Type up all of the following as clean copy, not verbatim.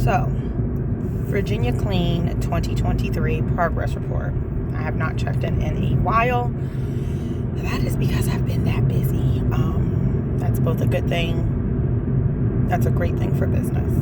So, Virginia Clean 2023 progress report. I have not checked in a while. That is because I've been that busy. That's both a good thing. That's a great thing for business.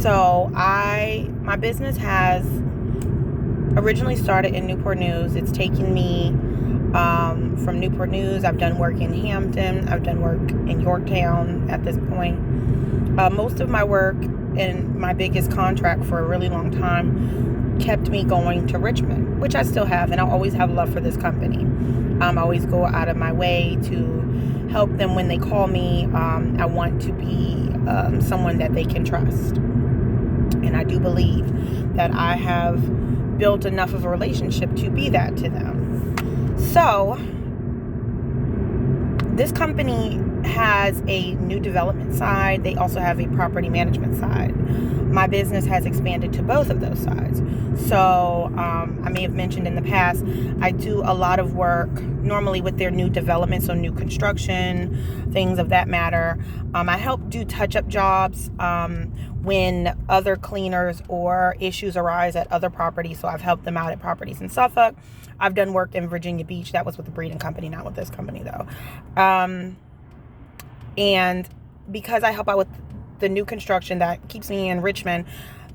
So, my business has originally started in Newport News. It's taken me from Newport News. I've done work in Hampton. I've done work in Yorktown at this point. Most of my work and my biggest contract for a really long time kept me going to Richmond, which I still have, and I'll always have love for this company. I always go out of my way to help them when they call me. I want to be someone that they can trust. And I do believe that I have built enough of a relationship to be that to them. So, this company has a new development side. They also have a property management side. My business has expanded to both of those sides. So, I may have mentioned in the past, I do a lot of work normally with their new development, so new construction, things of that matter. I help do touch-up jobs when other cleaners or issues arise at other properties. So I've helped them out at properties in Suffolk. I've done work in Virginia Beach. That was with the Breeden Company, not with this company though. And because I help out with the new construction that keeps me in Richmond,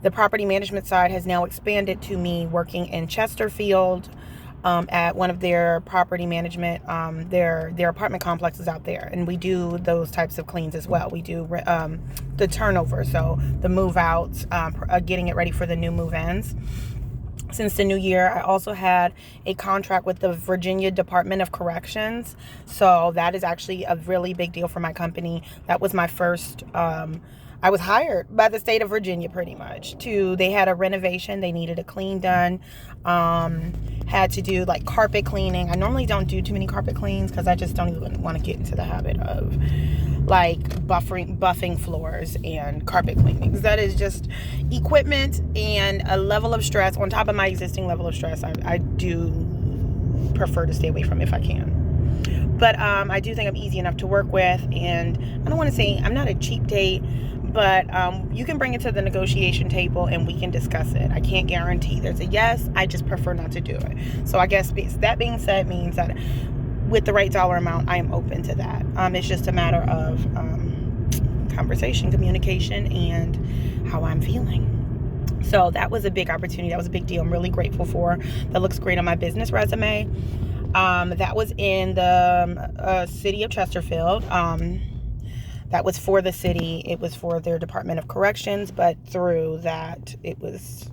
the property management side has now expanded to me working in Chesterfield at one of their property management, their apartment complexes out there. And we do those types of cleans as well. We do the turnover, so the move outs, getting it ready for the new move ins. Since the new year, I also had a contract with the Virginia Department of Corrections. So that is actually a really big deal for my company. That was my first, I was hired by the state of Virginia pretty much they had a renovation. They needed a clean done. Had to do like carpet cleaning. I normally don't do too many carpet cleans because I just don't even want to get into the habit of like buffing floors and carpet cleanings. That is just equipment and a level of stress on top of my existing level of stress. I do prefer to stay away from if I can. But I do think I'm easy enough to work with, and I don't want to say I'm not a cheap date, but you can bring it to the negotiation table and we can discuss it. I can't guarantee there's a yes. I just prefer not to do it. So I guess that being said means that with the right dollar amount, I am open to that. It's just a matter of conversation, communication, and how I'm feeling. So that was a big opportunity. That was a big deal. I'm really grateful for. That looks great on my business resume. That was in the city of Chesterfield. That was for the city. It was for their Department of Corrections, but through that, it was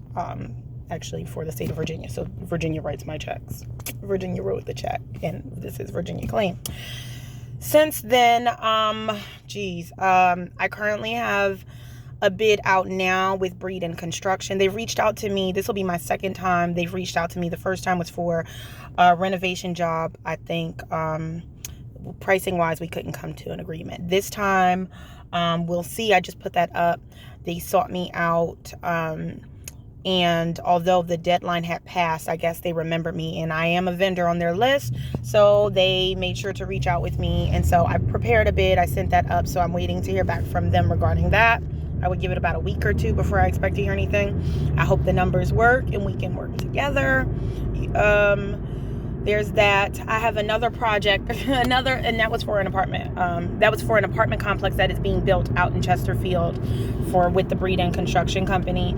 actually for the state of Virginia. So Virginia writes my checks. Virginia wrote the check, and this is Virginia Clean. Since then, I currently have a bid out now with Breeden Construction. They've reached out to me. This will be my second time they've reached out to me. The first time was for a renovation job. I think pricing wise, we couldn't come to an agreement. This time, we'll see. I just put that up. They sought me out. And although the deadline had passed, I guess they remembered me, and I am a vendor on their list. So they made sure to reach out with me. And so I prepared a bid. I sent that up. So I'm waiting to hear back from them regarding that. I would give it about a week or two before I expect to hear anything. I hope the numbers work and we can work together. There's that. I have another project, and that was for an apartment. That was for an apartment complex that is being built out in Chesterfield with the Breeden Construction Company.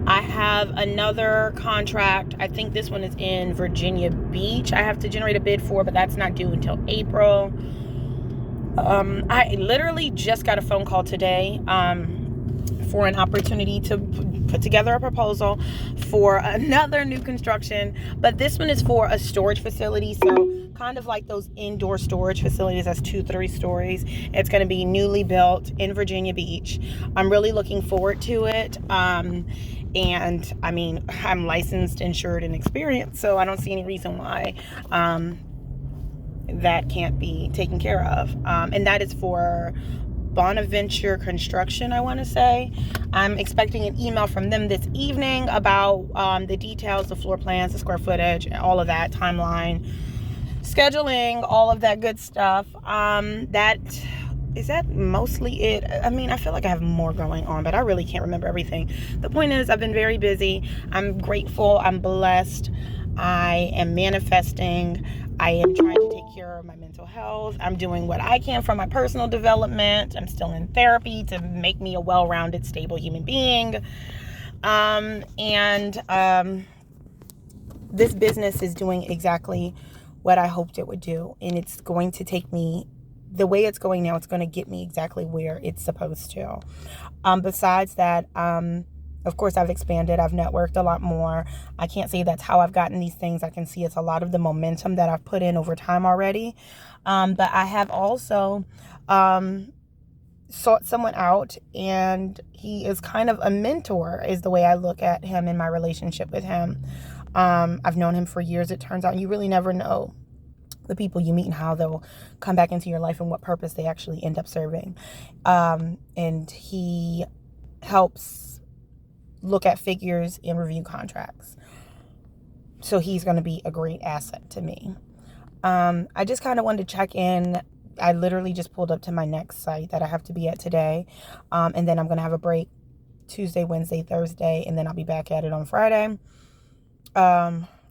I have another contract. I think this one is in Virginia Beach. I have to generate a bid for, but that's not due until April. I literally just got a phone call today for an opportunity to put together a proposal for another new construction, but this one is for a storage facility, so kind of like those indoor storage facilities that's 2-3 stories. It's going to be newly built in Virginia Beach. I'm really looking forward to it. And I mean, I'm licensed, insured, and experienced, so I don't see any reason why that can't be taken care of. And that is for Bonaventure Construction, I want to say. I'm expecting an email from them this evening about the details, the floor plans, the square footage, all of that, timeline, scheduling, all of that good stuff. That is that mostly it? I mean, I feel like I have more going on, but I really can't remember everything. The point is, I've been very busy. I'm grateful. I'm blessed. I am manifesting. I am trying to take care of my mental health. I'm doing what I can for my personal development. I'm still in therapy to make me a well-rounded, stable human being. This business is doing exactly what I hoped it would do. And it's going to take me, the way it's going now, it's going to get me exactly where it's supposed to. Besides that, of course, I've expanded. I've networked a lot more. I can't say that's how I've gotten these things. I can see it's a lot of the momentum that I've put in over time already. But I have also sought someone out, and he is kind of a mentor, is the way I look at him in my relationship with him. I've known him for years. It turns out you really never know the people you meet and how they'll come back into your life and what purpose they actually end up serving. And he helps look at figures and review contracts. So he's going to be a great asset to me. I just kind of wanted to check in. I literally just pulled up to my next site that I have to be at today. And then I'm going to have a break Tuesday, Wednesday, Thursday, and then I'll be back at it on Friday.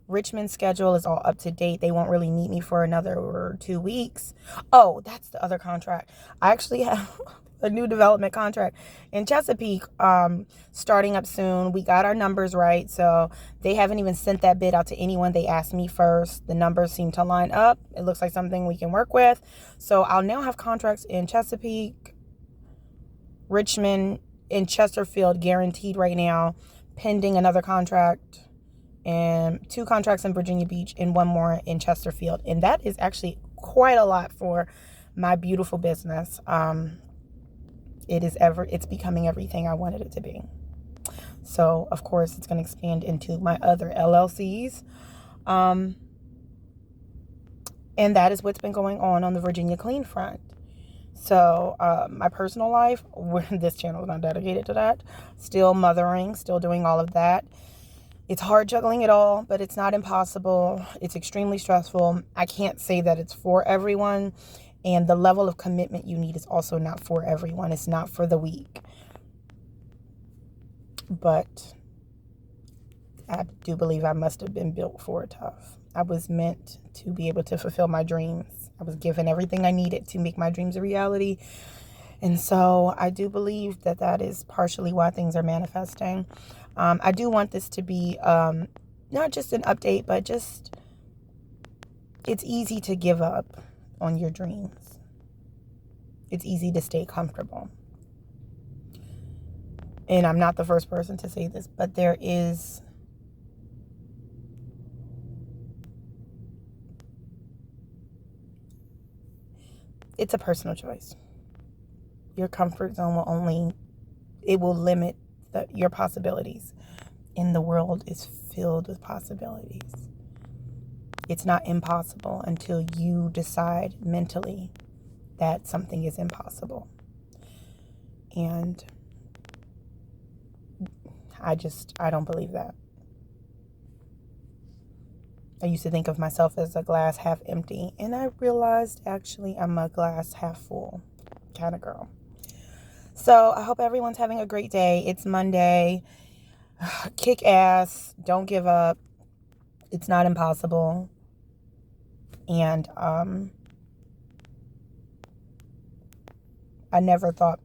Richmond's schedule is all up to date. They won't really need me for another 2 weeks. Oh, that's the other contract. I actually have a new development contract in Chesapeake starting up soon. We got our numbers right, so they haven't even sent that bid out to anyone. They asked me first. The numbers seem to line up. It looks like something we can work with. So I'll now have contracts in Chesapeake, Richmond, and Chesterfield guaranteed right now, pending another contract, and 2 contracts in Virginia Beach and 1 more in Chesterfield. And that is actually quite a lot for my beautiful business. It's becoming everything I wanted it to be. So, of course, it's going to expand into my other LLCs. And that is what's been going on the Virginia Clean front. So, my personal life, this channel is not dedicated to that. Still mothering, still doing all of that. It's hard juggling it all, but it's not impossible. It's extremely stressful. I can't say that it's for everyone. And the level of commitment you need is also not for everyone. It's not for the weak. But I do believe I must have been built for it tough. I was meant to be able to fulfill my dreams. I was given everything I needed to make my dreams a reality. And so I do believe that that is partially why things are manifesting. I do want this to be not just an update, but just, it's easy to give up on your dreams. It's easy to stay comfortable. And I'm not the first person to say this, but it's a personal choice. Your comfort zone will limit your possibilities. And the world is filled with possibilities. It's not impossible until you decide mentally that something is impossible. And I don't believe that. I used to think of myself as a glass half empty, and I realized actually I'm a glass half full kind of girl. So I hope everyone's having a great day. It's Monday. Kick ass. Don't give up. It's not impossible. And I never thought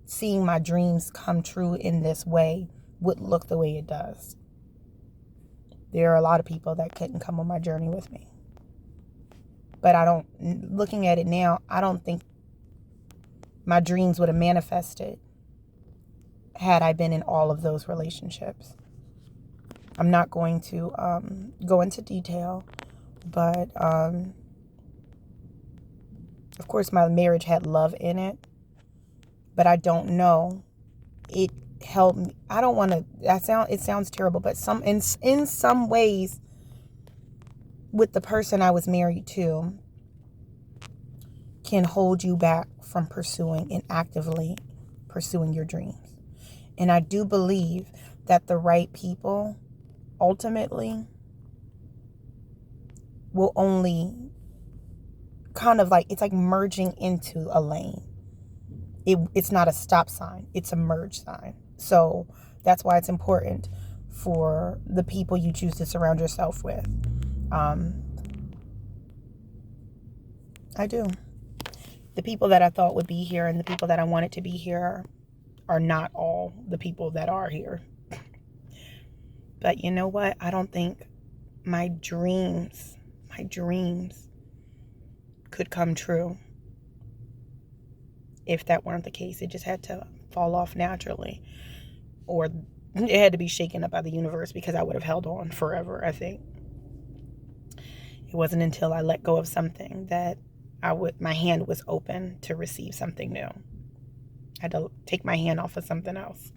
seeing my dreams come true in this way would look the way it does. There are a lot of people that couldn't come on my journey with me. But looking at it now, I don't think my dreams would have manifested had I been in all of those relationships. I'm not going to go into detail, but of course my marriage had love in it, but I don't know. It helped me. I don't want to, it sounds terrible, but in some ways with the person I was married to can hold you back from pursuing and actively pursuing your dreams. And I do believe that the right people ultimately will only kind of it's like merging into a lane. It's not a stop sign, it's a merge sign. So that's why it's important for the people you choose to surround yourself with. I do. The people that I thought would be here and the people that I wanted to be here are not all the people that are here. But you know what? I don't think my dreams could come true if that weren't the case. It just had to fall off naturally, or it had to be shaken up by the universe, because I would have held on forever, I think. It wasn't until I let go of something that my hand was open to receive something new. I had to take my hand off of something else.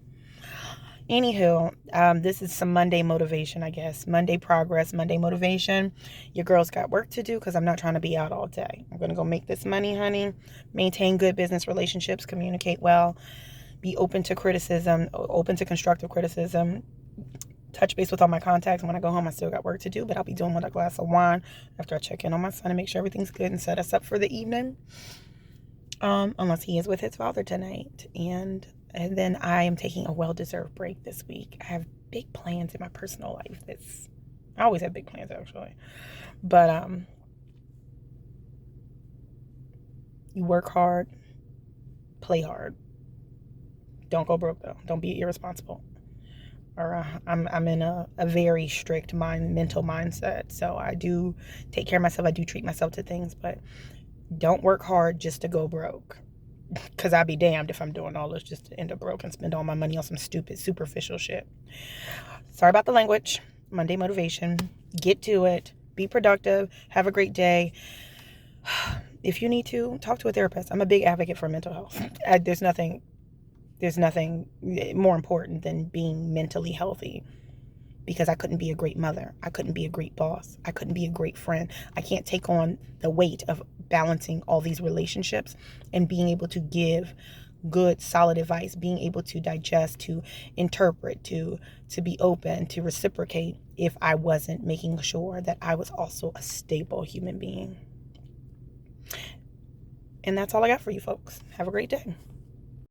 Anywho, this is some Monday motivation, I guess. Monday progress, Monday motivation. Your girl's got work to do because I'm not trying to be out all day. I'm going to go make this money, honey. Maintain good business relationships. Communicate well. Be open to criticism. Open to constructive criticism. Touch base with all my contacts. When I go home, I still got work to do, but I'll be doing with a glass of wine after I check in on my son and make sure everything's good and set us up for the evening. Unless he is with his father tonight. And then I am taking a well-deserved break this week. I have big plans in my personal life. I always have big plans, actually. But you work hard, play hard. Don't go broke, though. Don't be irresponsible. Or I'm in a very strict mental mindset. So I do take care of myself. I do treat myself to things, but don't work hard just to go broke. Because I'd be damned if I'm doing all this just to end up broke and spend all my money on some stupid, superficial shit. Sorry about the language. Monday motivation. Get to it. Be productive. Have a great day. If you need to, talk to a therapist. I'm a big advocate for mental health. There's nothing more important than being mentally healthy. Because I couldn't be a great mother. I couldn't be a great boss. I couldn't be a great friend. I can't take on the weight of balancing all these relationships and being able to give good, solid advice, being able to digest, to interpret, to be open, to reciprocate, if I wasn't making sure that I was also a stable human being. And that's all I got for you folks. Have a great day.